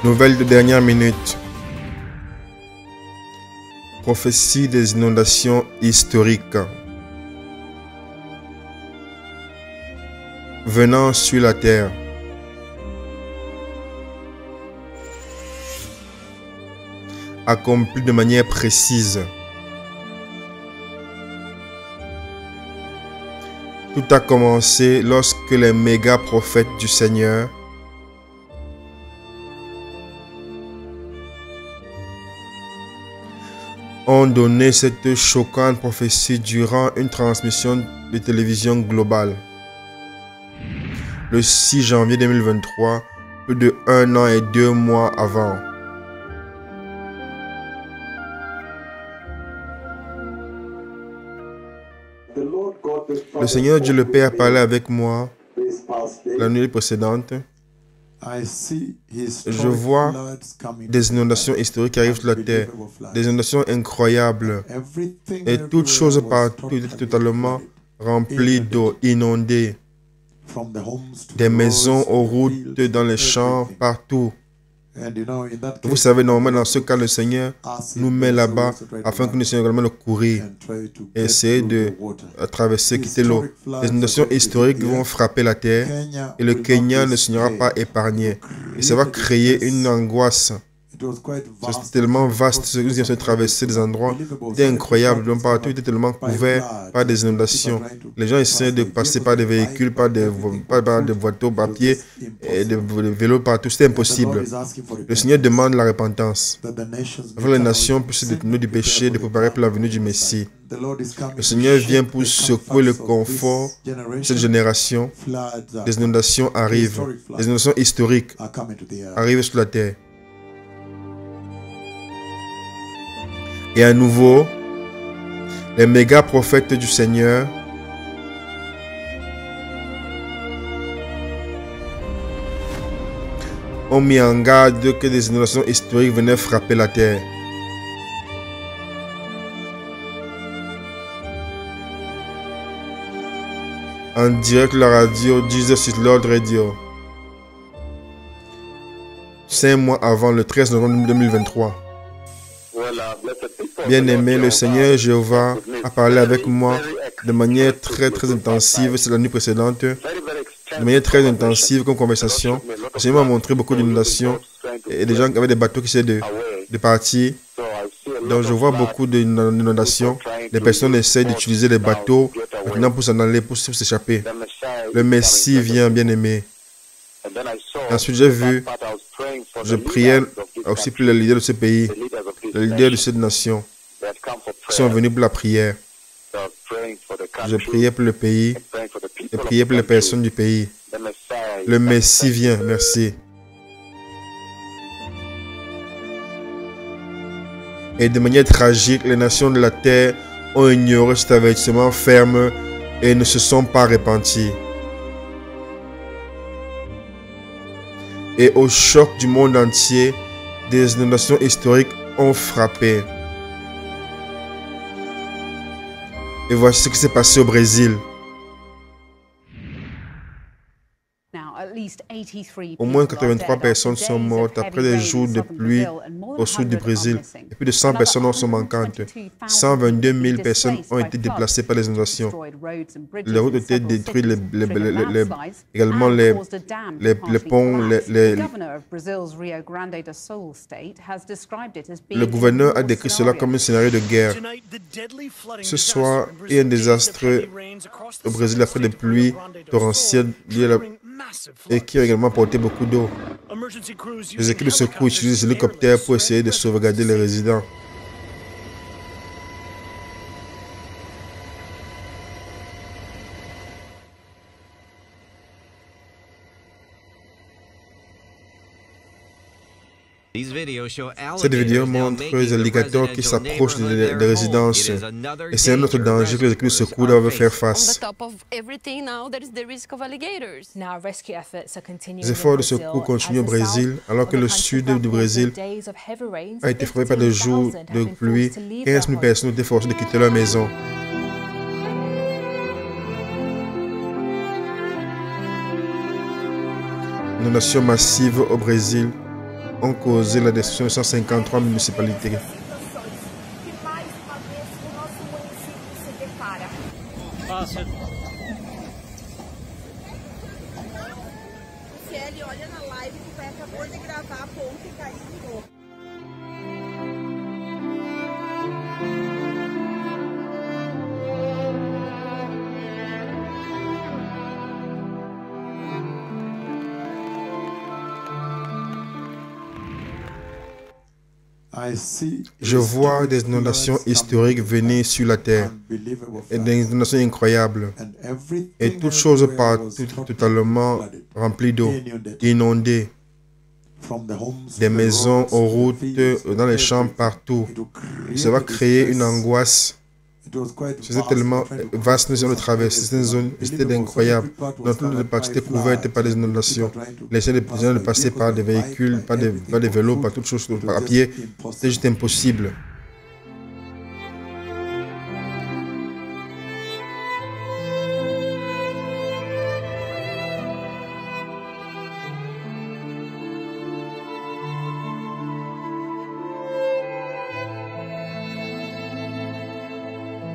Nouvelle de dernière minute. Prophétie des inondations historiques. Venant sur la terre. Accompli de manière précise. Tout a commencé lorsque les méga prophètes du Seigneur ont donné cette choquante prophétie durant une transmission de télévision globale. Le 6 janvier 2023, plus de 1 an et 2 mois avant. Le Seigneur Dieu le Père a parlé avec moi la nuit précédente. Je vois des inondations historiques qui arrivent sur la terre, des inondations incroyables. Et toutes choses partout étaient totalement remplies d'eau, inondées. Des maisons, aux routes, dans les champs, partout. Vous savez, normalement, dans ce cas, le Seigneur nous met là-bas afin que nous puissions également le courir et essayer de traverser, quitter l'eau. Les inondations historiques vont frapper la terre et le Kenya ne sera pas épargné. Et ça va créer une angoisse. C'est tellement vaste, ce que nous avons traversé des endroits, c'était incroyable. Donc partout était tellement couvert par des inondations. Les gens essaient de passer par des véhicules, par des voitures, papier, et des vélos partout. C'était impossible. Le Seigneur demande la repentance. Afin que les nations puissent se détourner du péché, de préparer pour la venue du Messie. Le Seigneur vient pour secouer le confort de cette génération. Les inondations arrivent. Les inondations historiques arrivent sur la terre. Et à nouveau, les méga prophètes du Seigneur ont mis en garde que des inondations historiques venaient frapper la terre. En direct, la radio Jesus is Lord Radio. 5 mois avant, le 13 novembre 2023. Bien-aimé, le Seigneur Jéhovah a parlé avec moi de manière très intensive, c'est la nuit précédente, de manière très intensive comme conversation. Le Seigneur m'a montré beaucoup d'inondations et des gens avec des bateaux qui essaient de partir. Donc je vois beaucoup d'inondations. Les personnes essaient d'utiliser les bateaux maintenant pour s'en aller, pour s'échapper. Le Messie vient, bien-aimé. Ensuite, j'ai vu, je priais aussi pour les leaders de ce pays, les leaders de cette nation, qui sont venus pour la prière. Je priais pour le pays et priais pour les personnes du pays. Le Messie vient, merci. Et de manière tragique, les nations de la terre ont ignoré cet avertissement ferme et ne se sont pas repenties. Et au choc du monde entier, des inondations historiques ont frappé. Et voici ce qui s'est passé au Brésil. Au moins 83 personnes sont mortes après des jours de pluie au sud du Brésil. Et plus de 100 personnes sont manquantes. 122 000 personnes ont été déplacées par les inondations. Les routes ont été détruites, également les ponts. Le gouverneur a décrit cela comme un scénario de guerre. Ce soir, il y a un désastre au Brésil après des pluies torrentielles et qui a également porté beaucoup d'eau. Les équipes de secours utilisent des hélicoptères pour essayer de sauvegarder les résidents. Cette vidéo montre les alligators qui s'approchent des résidences. Et c'est un autre danger que les équipes de secours doivent faire face. Les efforts de secours continuent au Brésil, alors que le sud du Brésil a été frappé par des jours de pluie. 15 000 personnes ont été forcées de quitter leur maison. Inondation massive au Brésil. ont causé la destruction de 153 municipalités. Je vois des inondations historiques venir sur la terre, et des inondations incroyables, et toutes choses partout totalement remplies d'eau, inondées, des maisons, aux routes, dans les champs, partout. Ça va créer une angoisse. C'était tellement vaste, nous allons traverser cette zone, c'était incroyable. Dans toute la partie était couverte par des inondations. Les gens de passer par des véhicules, par des vélos, par toutes choses, à pied, c'était juste impossible.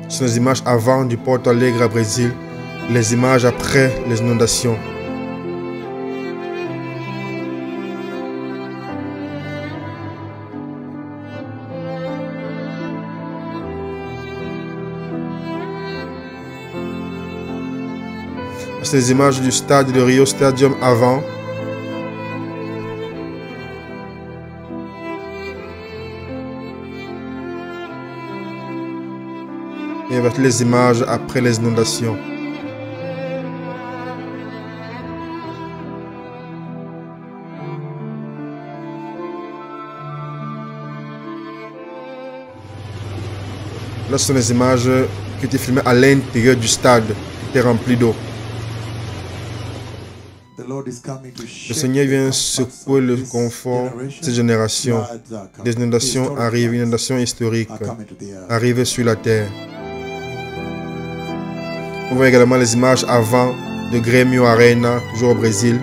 Ce sont les images avant du Porto Alegre à Brésil, les images après les inondations. C'est les images du stade de Rio Stadium avant. Et avec les images après les inondations. Là, ce sont les images qui étaient filmées à l'intérieur du stade, qui était rempli d'eau. Le Seigneur vient secouer le confort de cette génération. Des inondations arrivent, inondations historiques arrivent sur la terre. On voit également les images avant de Grêmio Arena, toujours au Brésil.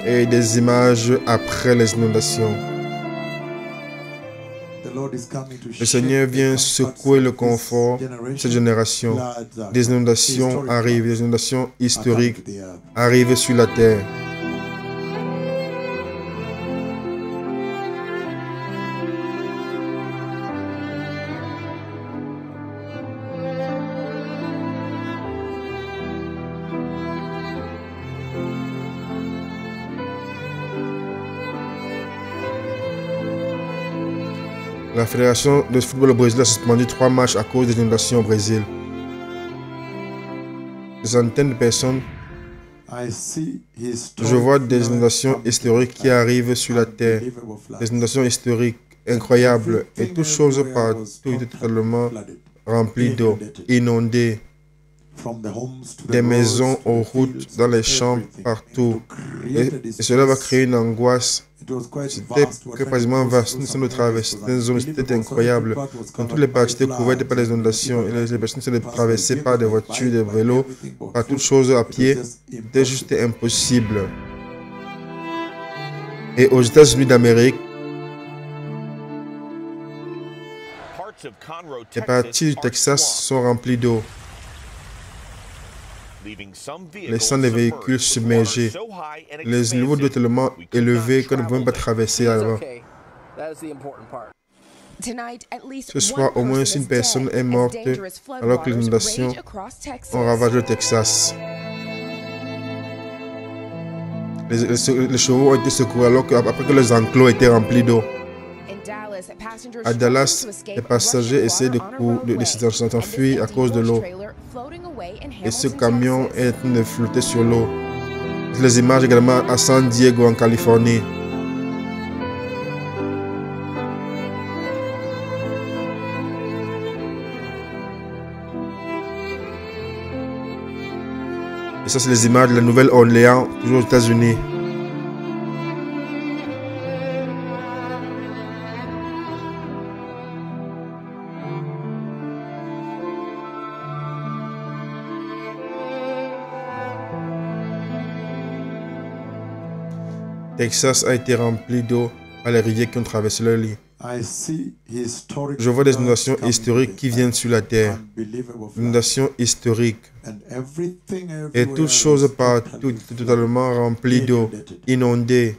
Et des images après les inondations. Le Seigneur vient secouer le confort de cette génération. Des inondations arrivent, des inondations historiques arrivent sur la terre. La Fédération de football au Brésil a suspendu 3 matchs à cause des inondations au Brésil. Des centaines de personnes. Je vois des inondations historiques qui arrivent sur la terre. Des inondations historiques incroyables. Et toutes choses partout étaient totalement remplies d'eau, inondées. Des maisons, aux routes, dans les champs, partout. Et cela va créer une angoisse. C'était quasiment vaste. Nous sommes traversés. C'était incroyable. Quand toutes les parties étaient couvertes par les inondations, et les personnes étaient traversées par des voitures, des vélos, par toutes choses à pied, c'était juste impossible. Et aux États-Unis d'Amérique, les parties du Texas sont remplies d'eau, laissant les véhicules submergés. Les niveaux d'eau tellement élevés qu'on ne peut même pas traverser avant. Ce soir, au moins une personne est morte alors que les inondations ont ravagé le Texas. Les chevaux ont été secourus alors qu'après que les enclos étaient remplis d'eau. À Dallas, les passagers essaient de s'enfuir à cause de l'eau. Et ce camion est en train de flotter sur l'eau. Les images également à San Diego en Californie. Et ça, c'est les images de la Nouvelle-Orléans, toujours aux États-Unis. Texas a été rempli d'eau par les rivières qui ont traversé leur lit. Je vois des inondations historiques qui viennent sur la terre. Inondations historiques. Et toutes choses partout, totalement remplies d'eau, inondées.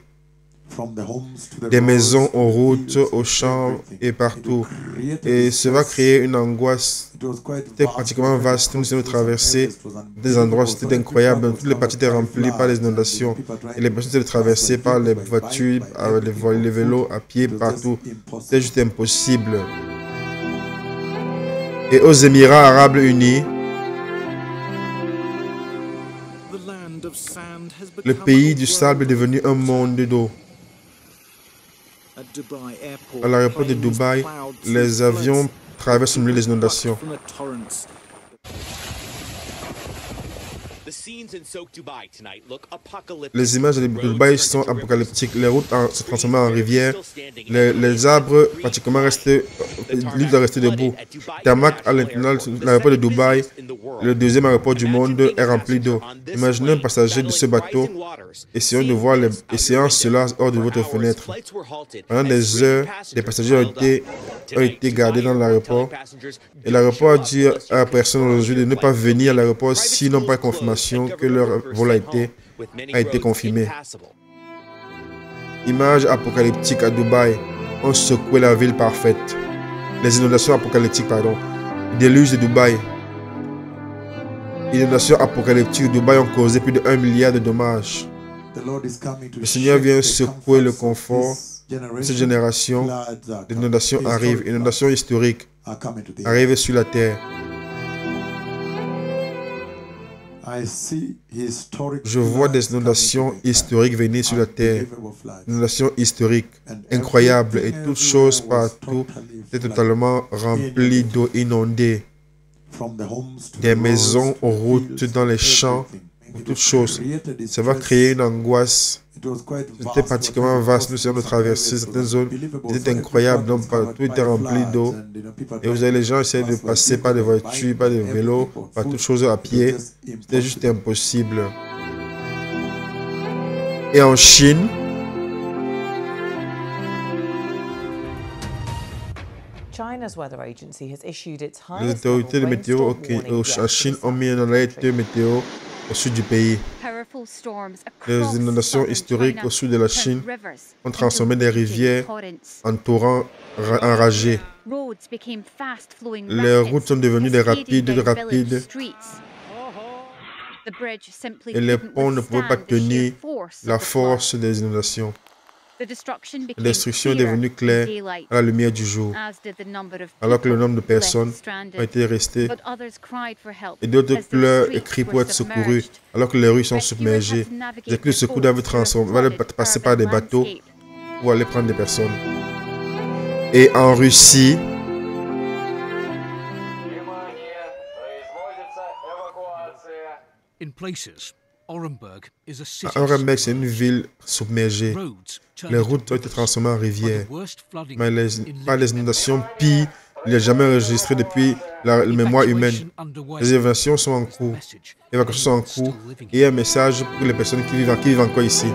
Des maisons, aux routes, aux champs et partout. Et ça va créer une angoisse. C'était pratiquement vaste. Nous avons traversé des endroits, c'était incroyable. Toutes les parties étaient remplies par les inondations. Et les personnes étaient traversées par les voitures, les vélos, à pied, partout. C'était juste impossible. Et aux Émirats Arabes Unis, le pays du sable est devenu un monde d'eau. À l'aéroport de Dubaï, les avions traversent au milieu des inondations. Les images de Dubaï sont apocalyptiques. Les routes se transforment en rivières. Les arbres pratiquement restés, l'île doit rester debout. Tarmac à l'intérieur, l'aéroport de Dubaï, le deuxième aéroport du monde, est rempli d'eau. Imaginez un passager de ce bateau, essayant cela hors de votre fenêtre. Pendant des heures, les passagers ont été gardés dans l'aéroport. Et l'aéroport a dit à la personne aujourd'hui de ne pas venir à l'aéroport s'ils n'ont pas confirmation que leur vol a été confirmé. Image apocalyptique à Dubaï. On secouait la ville parfaite. Les inondations apocalyptiques, pardon. Déluge de Dubaï. Inondations apocalyptiques de Dubaï ont causé plus de 1 milliard de dommages. Le Seigneur vient secouer le confort de cette génération. L'inondation arrive. Inondation historique arrive sur la terre. Je vois des inondations historiques venir sur la terre. Inondations historiques, incroyables, et toutes choses partout étaient totalement remplies d'eau inondée. Des maisons, aux routes, dans les champs, toutes choses. Ça va créer une angoisse. C'était pratiquement vaste. Nous avons traversé certaines zones. C'était incroyable. Donc, partout était rempli d'eau. Et vous avez les gens essayer de passer par des voitures, par des vélos, par toutes choses à pied. C'était juste impossible. Et en Chine, les autorités de météo en Chine ont mis une alerte météo au sud du pays. Les inondations historiques au sud de la Chine ont transformé des rivières en torrents enragés. Les routes sont devenues des rapides. Et les ponts ne pouvaient pas tenir la force des inondations. La destruction est devenue claire à la lumière du jour, alors que le nombre de personnes ont été restées et d'autres pleurent et crient pour être secourus, alors que les rues sont submergées. Les équipes de secours doivent passer par des bateaux pour aller prendre des personnes. Et en Russie, Orenburg, c'est une ville submergée. Les routes ont été transformées en rivières. Mais par les inondations pires, il n'y a jamais enregistré depuis la mémoire humaine. Les évacuations sont en cours. Et un message pour les personnes qui vivent encore ici.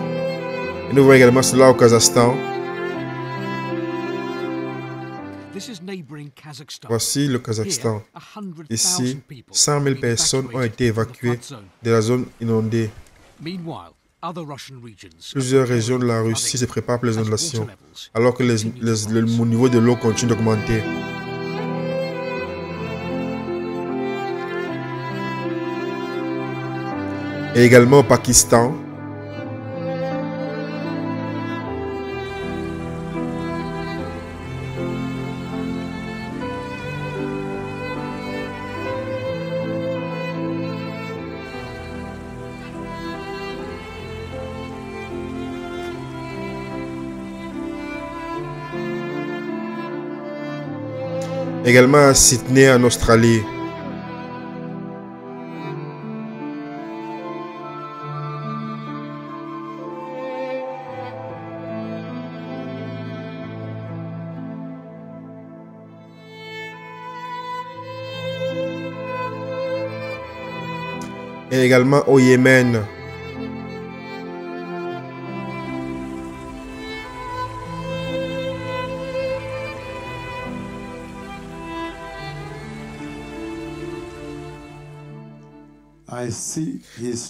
Et nous voyons également cela au Kazakhstan. Voici le Kazakhstan. Ici, 100 000 personnes ont été évacuées de la zone inondée. Plusieurs régions de la Russie se préparent pour les inondations, alors que le niveau de l'eau continue d'augmenter. Et également au Pakistan. Également à Sydney, en Australie. Et également au Yémen.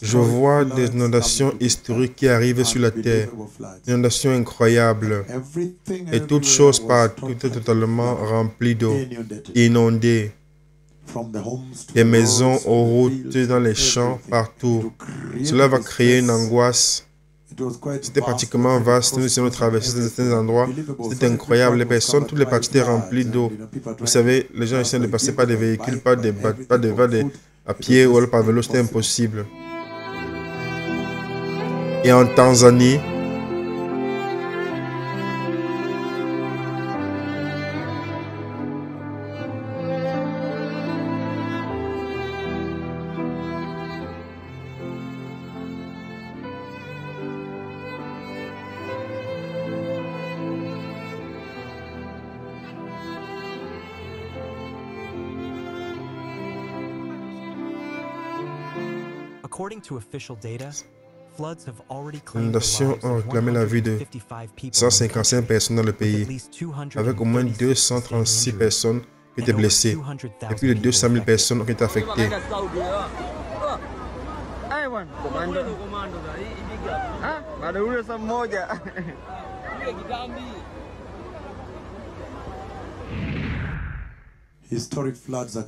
Je vois des inondations historiques qui arrivent sur la terre, inondations incroyables, et toutes choses partout étaient totalement remplies d'eau, inondées. Des maisons, aux routes, dans les champs, partout. Cela va créer une angoisse. C'était pratiquement vaste. Nous essayons de traverser certains endroits. C'était incroyable. Les personnes, toutes les parties étaient remplies d'eau. Vous savez, les gens essaient de passer par des véhicules, pas à pied ou alors par vélo. C'était impossible. Et en Tanzanie, les inondations ont réclamé la vie de 155 personnes dans le pays, avec au moins 236 personnes qui étaient blessées, et plus de 200 000 personnes ont été affectées.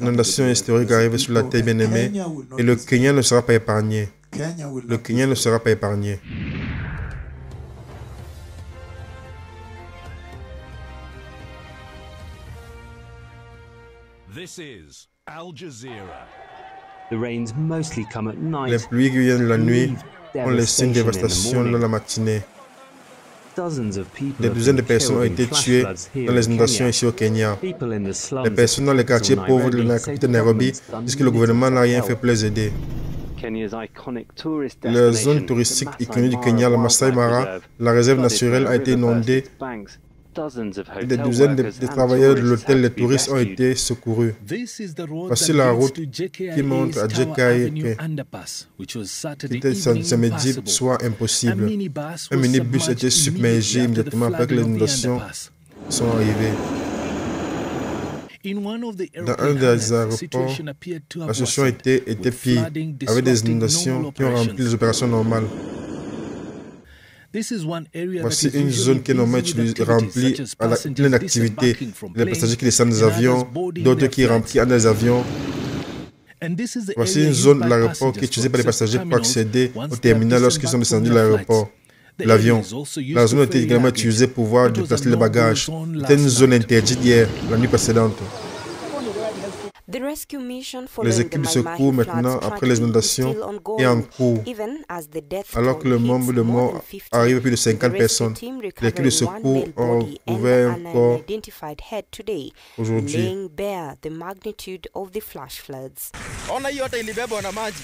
L'inondation historique arrive sur la terre bien-aimée et le Kenya ne sera pas épargné. Le Kenya ne sera pas épargné. Les pluies qui viennent la nuit ont laissé une dévastation dans la matinée. Des dizaines de personnes ont été tuées dans les inondations ici au Kenya. Les personnes dans les quartiers pauvres de la capitale Nairobi disent que le gouvernement n'a rien fait pour les aider. La zone touristique iconique du Kenya, la Masai Mara, la réserve naturelle a été inondée. Des dizaines de travailleurs de l'hôtel, les touristes ont été secourus. Voici la route qui montre à Jekai que samedi soit impossible. Un minibus était submergé immédiatement après que les inondations sont arrivées. Dans un des aéroports, la situation était pire, avec des inondations qui ont rempli les opérations normales. Voici une zone qui est normalement remplie à la pleine d'activité. Les passagers qui descendent des avions, d'autres qui entrent des avions. Voici une zone de l'aéroport qui est utilisée par les passagers pour accéder au terminal lorsqu'ils sont descendus de l'aéroport. L'avion. La zone était également utilisée pour pouvoir déplacer les bagages. C'était une zone interdite hier, la nuit précédente. Les équipes de secours maintenant, après les inondations, est en cours. Alors que le nombre de morts arrive à plus de 50 personnes, l'équipe de secours ont retrouvé un corps aujourd'hui. Ona hii yote ilibebwa na maji.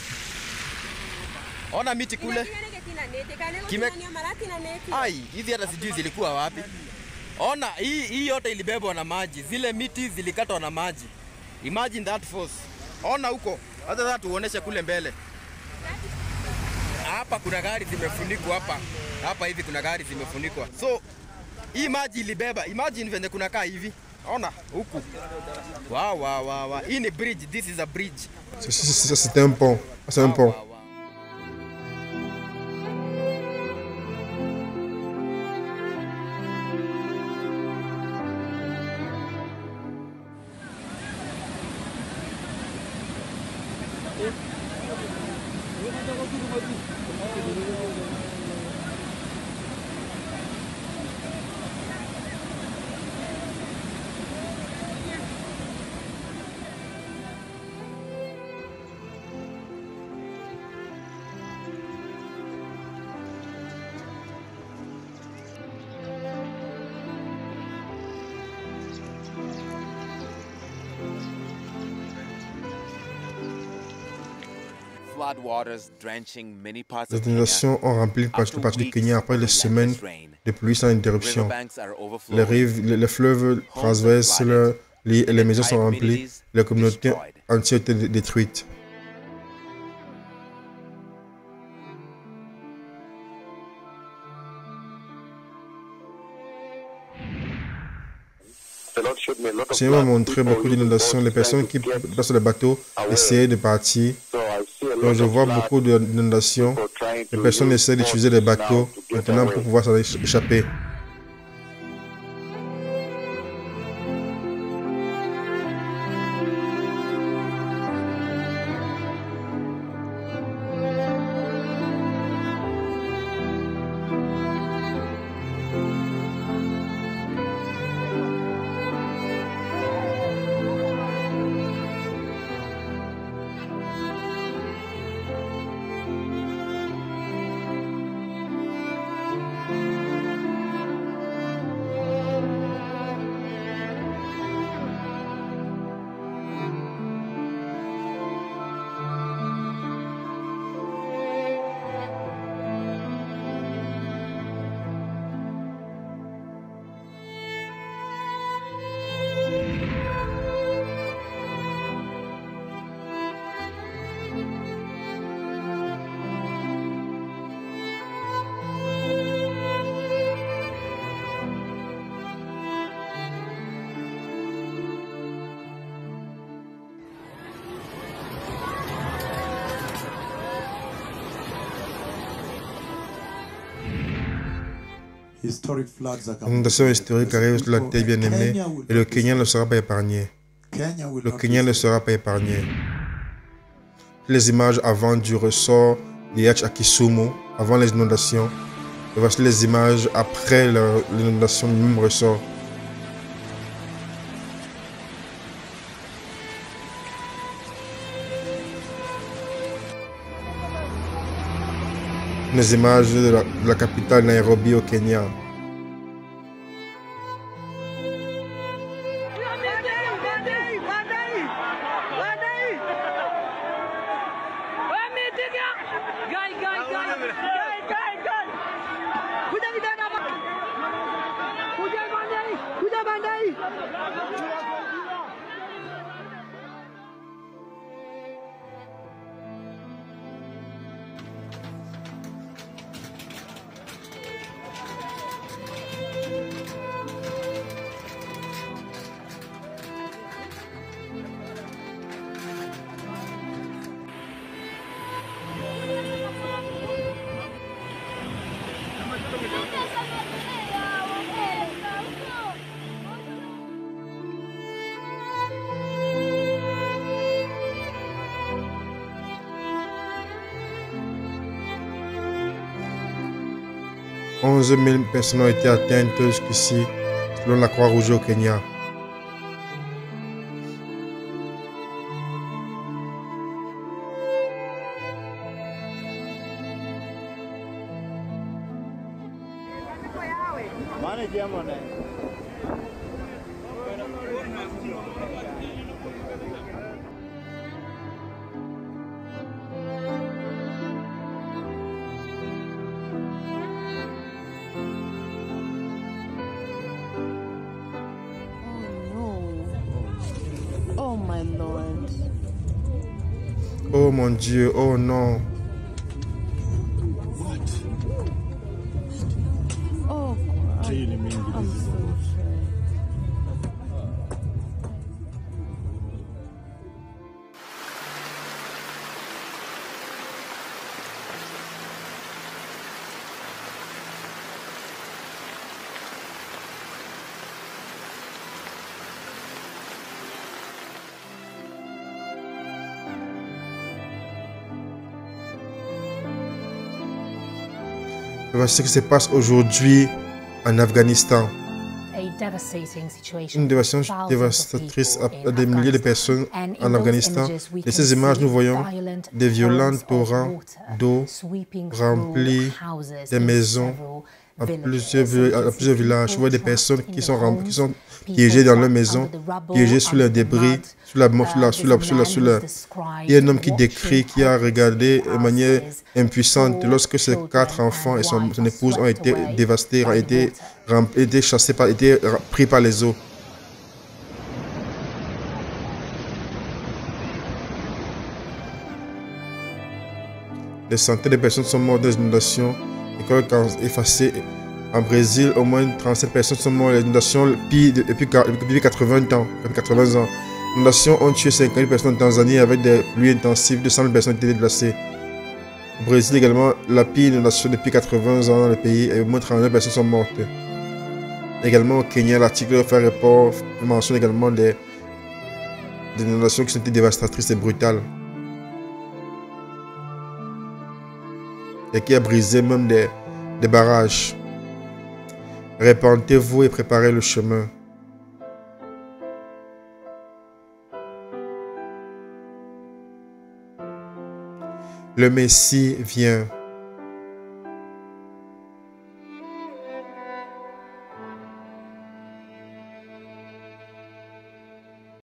Ona miti kule. Ai, hizi hata sijui zilikuwa wapi. Ona hii yote ilibebwa na maji. Zile miti zilikatwa na maji. Imagine that force. Ona huko. Hata sasa tuoneshe kule mbele. Hapa kuna gari zimefunikwa hapa. Hapa hivi kuna gari zimefunikwa. So hii maji ilibeba. Imagine venye kunakaa hivi. Ona huku. Wow. Hii ni bridge. This is a bridge. C'est un pont. C'est un pont. Les inondations ont rempli partie du Kenya après des semaines de pluie sans interruption. Les rives, les fleuves transversent les maisons sont remplies, les communautés entières étaient détruites. Le Seigneur m'a montré beaucoup d'inondations. Les personnes qui passent sur les bateaux essayaient de partir. Donc je vois beaucoup d'inondations. Les personnes essaient d'utiliser des bateaux maintenant pour pouvoir s'en échapper. L'inondation historique arrive sur la terre bien-aimée et le Kenya ne sera pas épargné. Le Kenya ne sera pas épargné. Les images avant du ressort d'Iyach à Kisumu, avant les inondations, et voici les images après l'inondation du même ressort. Les images de la capitale Nairobi au Kenya. « 11 000 personnes ont été atteintes jusqu'ici, selon la Croix-Rouge au Kenya. » Oh mon Dieu, oh non. Oh, I'm so sorry. Voici ce qui se passe aujourd'hui en Afghanistan. Une dévastation dévastatrice à des milliers de personnes en Afghanistan. De ces images, nous voyons des violents torrents d'eau remplis des maisons à plusieurs villages. Je vois des personnes qui sont piégées dans leur maison, piégées sous les débris, Il y a un homme qui décrit, qui a regardé de manière impuissante lorsque ses 4 enfants et son épouse ont été dévastés, ont été chassés, été pris par les eaux. Des centaines de personnes sont mortes dans les inondations, écoles effacées. En Brésil, au moins 37 personnes sont mortes dans les inondations depuis 80 ans. inondations ont tué 50 000 personnes en Tanzanie avec des pluies intensives, 200 000 personnes ont été déplacées. Au Brésil également, la pire inondation depuis 80 ans dans le pays et au moins 39 personnes sont mortes. Également au Kenya, l'article fait rapport mentionne également des inondations qui sont été dévastatrices et brutales. Et qui a brisé même des barrages. Répentez-vous et préparez le chemin. Le Messie vient.